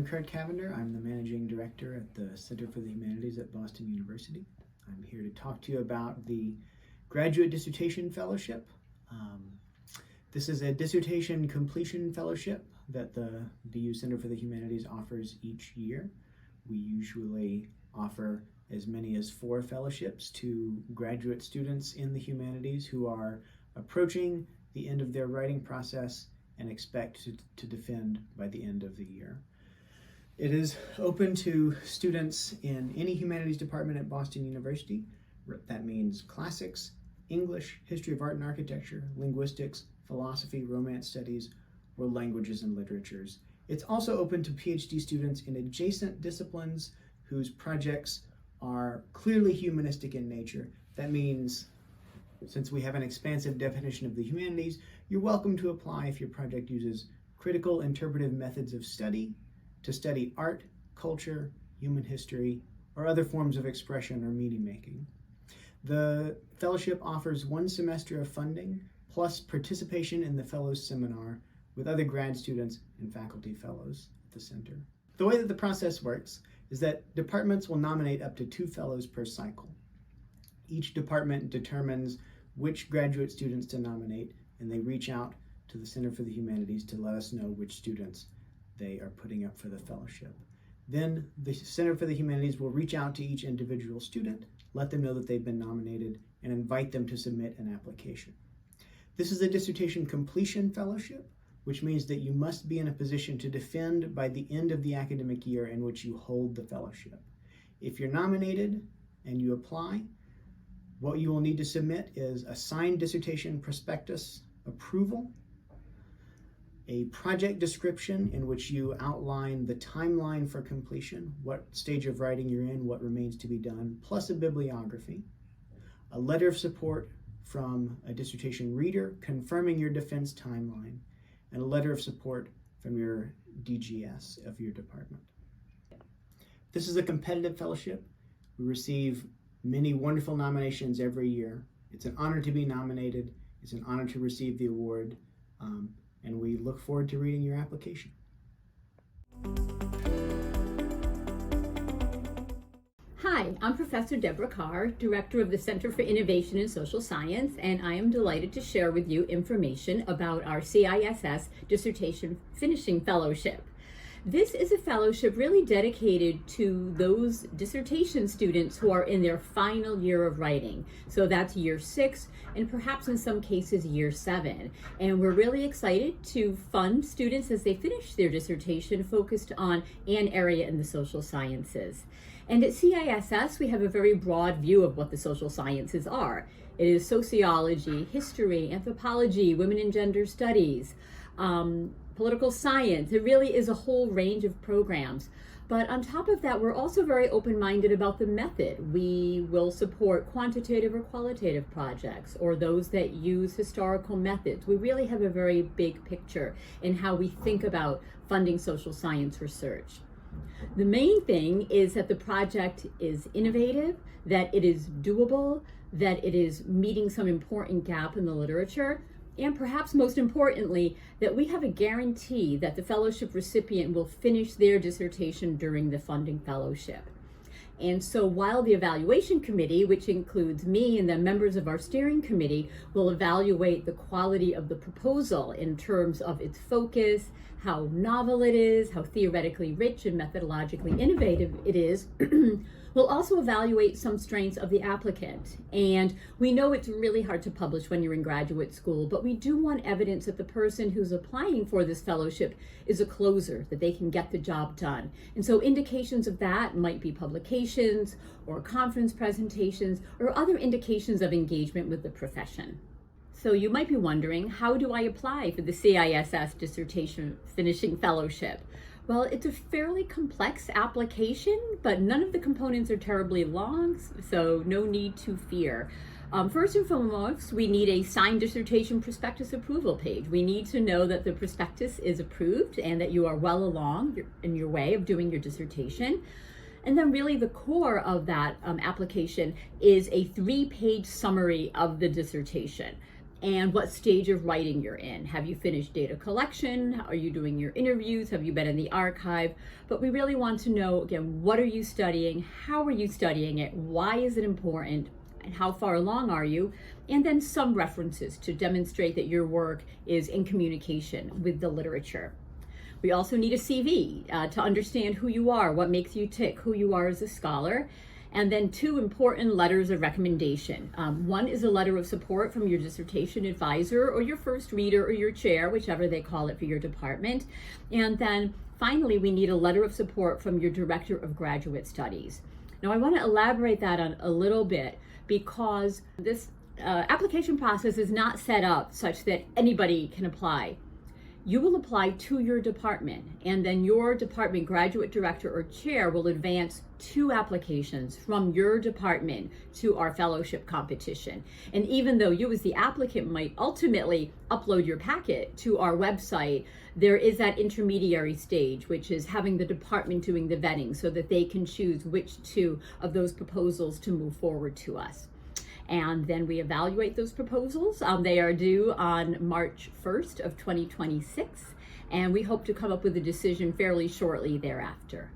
I'm Cavender. I'm the Managing Director at the Center for the Humanities at Boston University. I'm here to talk to you about the Graduate Dissertation Fellowship. This is a Dissertation Completion Fellowship that the BU Center for the Humanities offers each year. We usually offer as many as 4 fellowships to graduate students in the humanities who are approaching the end of their writing process and expect to defend by the end of the year. It is open to students in any humanities department at Boston University. That means classics, English, history of art and architecture, linguistics, philosophy, romance studies, world languages and literatures. It's also open to PhD students in adjacent disciplines whose projects are clearly humanistic in nature. That means, since we have an expansive definition of the humanities, you're welcome to apply if your project uses critical interpretive methods of study to study art, culture, human history, or other forms of expression or meaning making. The fellowship offers 1 semester of funding plus participation in the Fellows Seminar with other grad students and faculty fellows at the center. The way that the process works is that departments will nominate up to 2 fellows per cycle. Each department determines which graduate students to nominate, and they reach out to the Center for the Humanities to let us know which students they are putting up for the fellowship. Then the Center for the Humanities will reach out to each individual student, let them know that they've been nominated, and invite them to submit an application. This is a Dissertation Completion Fellowship, which means that you must be in a position to defend by the end of the academic year in which you hold the fellowship. If you're nominated and you apply, what you will need to submit is a signed dissertation prospectus approval, a project description in which you outline the timeline for completion, what stage of writing you're in, what remains to be done, plus a bibliography, a letter of support from a dissertation reader confirming your defense timeline, and a letter of support from your DGS of your department. This is a competitive fellowship. We receive many wonderful nominations every year. It's an honor to be nominated. It's an honor to receive the award. And we look forward to reading your application. Hi, I'm Professor Deborah Carr, Director of the Center for Innovation in Social Science, and I am delighted to share with you information about our CISS Dissertation Finishing Fellowship. This is a fellowship really dedicated to those dissertation students who are in their final year of writing. So that's year 6 and perhaps in some cases year 7. And we're really excited to fund students as they finish their dissertation focused on an area in the social sciences. And at CISS, we have a very broad view of what the social sciences are. It is sociology, history, anthropology, women and gender studies, political science. It really is a whole range of programs. But on top of that, we're also very open-minded about the method. We will support quantitative or qualitative projects or those that use historical methods. We really have a very big picture in how we think about funding social science research. The main thing is that the project is innovative, that it is doable, that it is meeting some important gap in the literature, and perhaps most importantly, that we have a guarantee that the fellowship recipient will finish their dissertation during the funding fellowship. And so while the evaluation committee, which includes me and the members of our steering committee, will evaluate the quality of the proposal in terms of its focus, how novel it is, how theoretically rich and methodologically innovative it is, we'll also evaluate some strengths of the applicant. And we know it's really hard to publish when you're in graduate school, but we do want evidence that the person who's applying for this fellowship is a closer, that they can get the job done. And so indications of that might be publications or conference presentations or other indications of engagement with the profession. So you might be wondering, how do I apply for the CISS Dissertation Finishing Fellowship? Well, it's a fairly complex application, but none of the components are terribly long, so no need to fear. First and foremost, we need a signed dissertation prospectus approval page. We need to know that the prospectus is approved and that you are well along in your way of doing your dissertation. And then really the core of that application is a 3-page summary of the dissertation. and what stage of writing you're in. Have you finished data collection? Are you doing your interviews? Have you been in the archive? But we really want to know, again, what are you studying? How are you studying it? Why is it important? And how far along are you? And then some references to demonstrate that your work is in communication with the literature. We also need a CV to understand who you are, what makes you tick, who you are as a scholar. And then 2 important letters of recommendation. One is a letter of support from your dissertation advisor or your first reader or your chair, whichever they call it for your department. And then finally, we need a letter of support from your director of graduate studies. Now, I want to elaborate that on a little bit because this application process is not set up such that anybody can apply. You will apply to your department, and then your department graduate director or chair will advance 2 applications from your department to our fellowship competition. And even though you as the applicant might ultimately upload your packet to our website, there is that intermediary stage, which is having the department doing the vetting so that they can choose which 2 of those proposals to move forward to us. And then we evaluate those proposals. They are due on March 1st of 2026, and we hope to come up with a decision fairly shortly thereafter.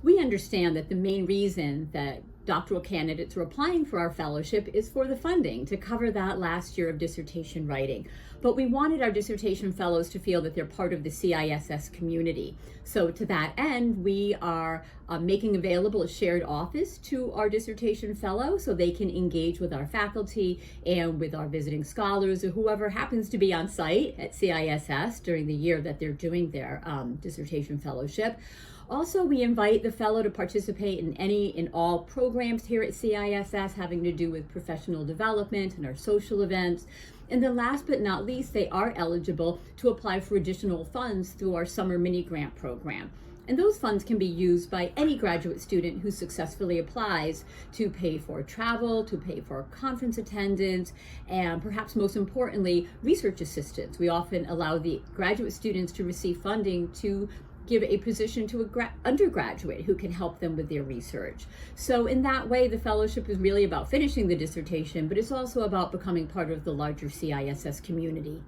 We understand that the main reason that doctoral candidates are applying for our fellowship is for the funding to cover that last year of dissertation writing. But we wanted our dissertation fellows to feel that they're part of the CISS community. So to that end, we are making available a shared office to our dissertation fellows so they can engage with our faculty and with our visiting scholars or whoever happens to be on site at CISS during the year that they're doing their dissertation fellowship. Also, we invite the fellow to participate in any and all programs here at CISS having to do with professional development and our social events. And then last but not least, they are eligible to apply for additional funds through our summer mini grant program. And those funds can be used by any graduate student who successfully applies to pay for travel, to pay for conference attendance, and perhaps most importantly, research assistance. We often allow the graduate students to receive funding to give a position to an undergraduate who can help them with their research. So in that way, the fellowship is really about finishing the dissertation, but it's also about becoming part of the larger CISS community.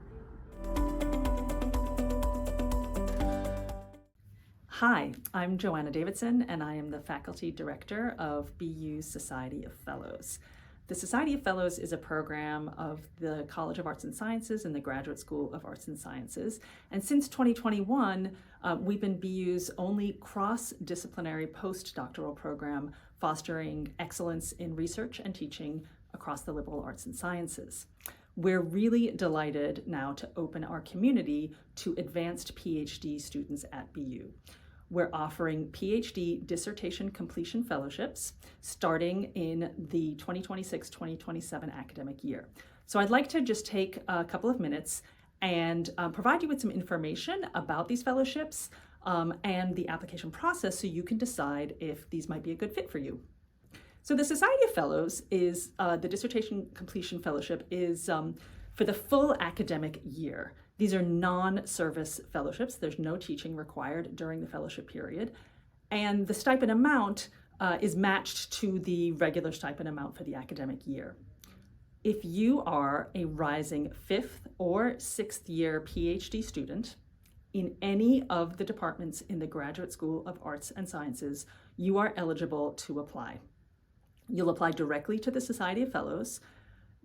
Hi, I'm Joanna Davidson, and I am the Faculty Director of BU's Society of Fellows. The Society of Fellows is a program of the College of Arts and Sciences and the Graduate School of Arts and Sciences. And since 2021, we've been BU's only cross-disciplinary postdoctoral program fostering excellence in research and teaching across the liberal arts and sciences. We're really delighted now to open our community to advanced PhD students at BU. We're offering PhD Dissertation Completion Fellowships starting in the 2026-2027 academic year. So I'd like to just take a couple of minutes and provide you with some information about these fellowships and the application process so you can decide if these might be a good fit for you. So the Society of Fellows is, the Dissertation Completion Fellowship is for the full academic year. These are non-service fellowships. There's no teaching required during the fellowship period. And the stipend amount is matched to the regular stipend amount for the academic year. If you are a rising 5th or 6th year PhD student in any of the departments in the Graduate School of Arts and Sciences, you are eligible to apply. You'll apply directly to the Society of Fellows.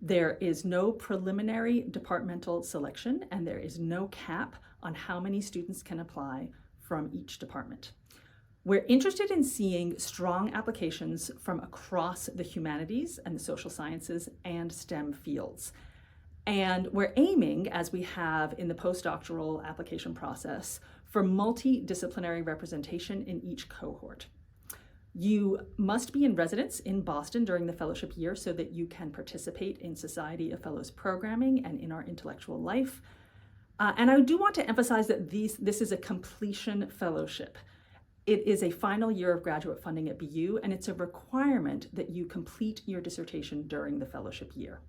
There is no preliminary departmental selection, and there is no cap on how many students can apply from each department. We're interested in seeing strong applications from across the humanities and the social sciences and STEM fields. And we're aiming, as we have in the postdoctoral application process, for multidisciplinary representation in each cohort. You must be in residence in Boston during the fellowship year so that you can participate in Society of Fellows programming and in our intellectual life. And I do want to emphasize that this is a completion fellowship. It is a final year of graduate funding at BU, and it's a requirement that you complete your dissertation during the fellowship year.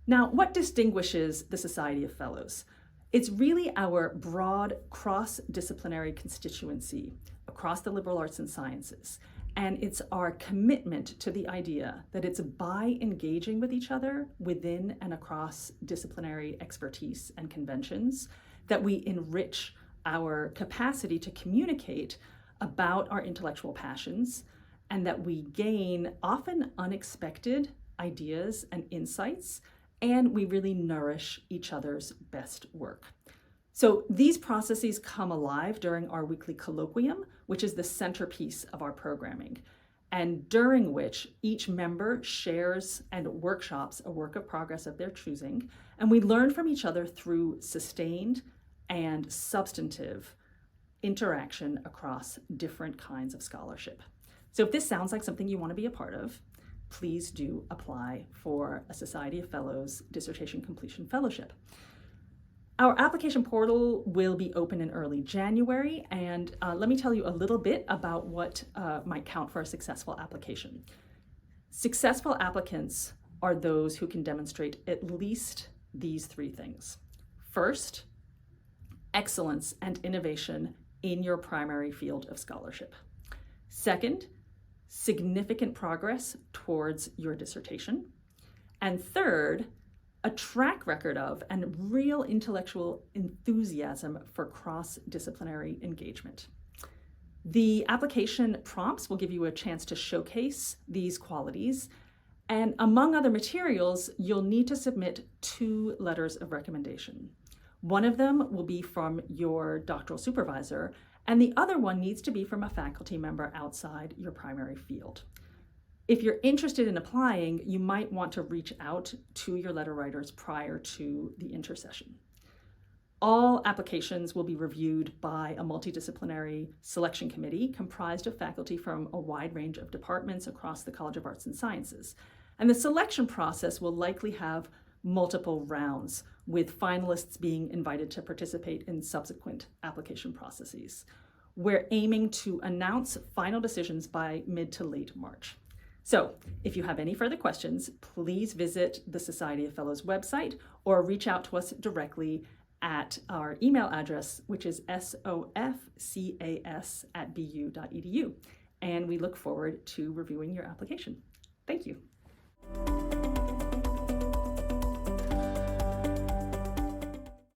Now, what distinguishes the Society of Fellows? It's really our broad cross-disciplinary constituency across the liberal arts and sciences. And it's our commitment to the idea that it's by engaging with each other within and across disciplinary expertise and conventions that we enrich our capacity to communicate about our intellectual passions, and that we gain often unexpected ideas and insights, and we really nourish each other's best work. So these processes come alive during our weekly colloquium, which is the centerpiece of our programming, and during which each member shares and workshops a work of progress of their choosing, and we learn from each other through sustained and substantive interaction across different kinds of scholarship. So if this sounds like something you want to be a part of, please do apply for a Society of Fellows Dissertation Completion Fellowship. Our application portal will be open in early January, and let me tell you a little bit about what might count for a successful application. Successful applicants are those who can demonstrate at least these three things. First, excellence and innovation in your primary field of scholarship. Second, significant progress towards your dissertation. And third, a track record of and real intellectual enthusiasm for cross-disciplinary engagement. The application prompts will give you a chance to showcase these qualities, and among other materials, you'll need to submit 2 letters of recommendation. One of them will be from your doctoral supervisor, and the other one needs to be from a faculty member outside your primary field. If you're interested in applying, you might want to reach out to your letter writers prior to the intersession. All applications will be reviewed by a multidisciplinary selection committee comprised of faculty from a wide range of departments across the College of Arts and Sciences. And the selection process will likely have multiple rounds, with finalists being invited to participate in subsequent application processes. We're aiming to announce final decisions by mid to late March. So if you have any further questions, please visit the Society of Fellows website or reach out to us directly at our email address, which is sofcas@bu.edu. And we look forward to reviewing your application. Thank you.